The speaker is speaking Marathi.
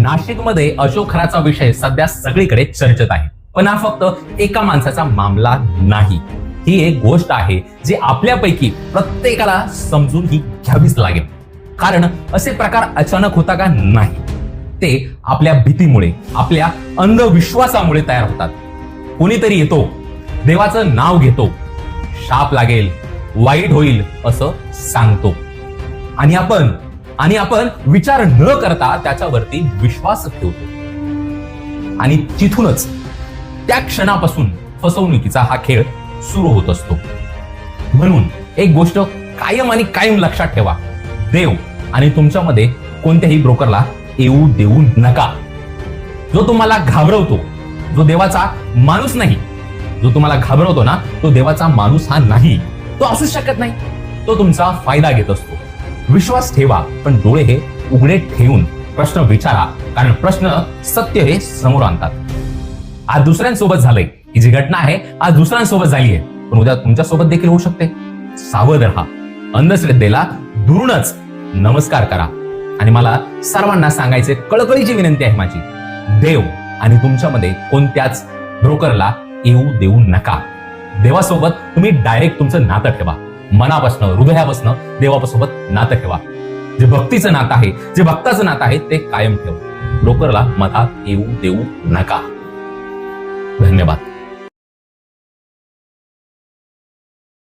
नाशिकमध्ये अशोक विषय सध्या सगळीकडे चर्चेत आहे, पण हा फक्त एका माणसाचा मामला नाही. ही एक गोष्ट आहे जी आपल्यापैकी प्रत्येकाला समजून ही घ्यावीच लागेल. कारण असे प्रकार अचानक होता का? नाही, ते आपल्या भीतीमुळे, आपल्या अंधविश्वासामुळे तयार होतात. कोणीतरी येतो, देवाचं नाव घेतो, शाप लागेल, वाईट होईल असं सांगतो, आणि आपण विचार न करता त्याच्यावरती विश्वास ठेवतो. आणि तिथूनच त्या क्षणापासून फसवणुकीचा हा खेळ सुरू होत असतो. म्हणून एक गोष्ट कायम लक्षात ठेवा, देव आणि तुमच्यामध्ये कोणत्याही ब्रोकरला येऊ देऊ नका. जो तुम्हाला घाबरवतो, जो देवाचा माणूस नाही, जो तुम्हाला घाबरवतो ना, तो देवाचा माणूस हा नाही, तो असूच शकत नाही. तो तुमचा फायदा घेत असतो. विश्वास ठेवा, पण डोळे हे उघडे ठेवून प्रश्न विचारा, कारण प्रश्न सत्य हे समोर आणतात. आज दुसऱ्यांसोबत झालंय, ही जी घटना आहे आज दुसऱ्यांसोबत झाली आहे, पण उद्या तुमच्यासोबत देखील होऊ शकते. सावध राहा, अंधश्रद्धेला दुरूनच नमस्कार करा. आणि मला सर्वांना सांगायचे, कळकळीची विनंती आहे माझी, देव आणि तुमच्यामध्ये कोणत्याच ब्रोकरला येऊ देऊ नका. देवासोबत तुम्ही डायरेक्ट तुमचं नातं ठेवा, मनापासनं, हृदयापासनं देवासोबत नातं ठेवा. जे भक्तीचं नातं आहे, जे भक्ताचं नातं आहे, ते कायम ठेवा. ब्रोकरला मधात येऊ देऊ नका. धन्यवाद.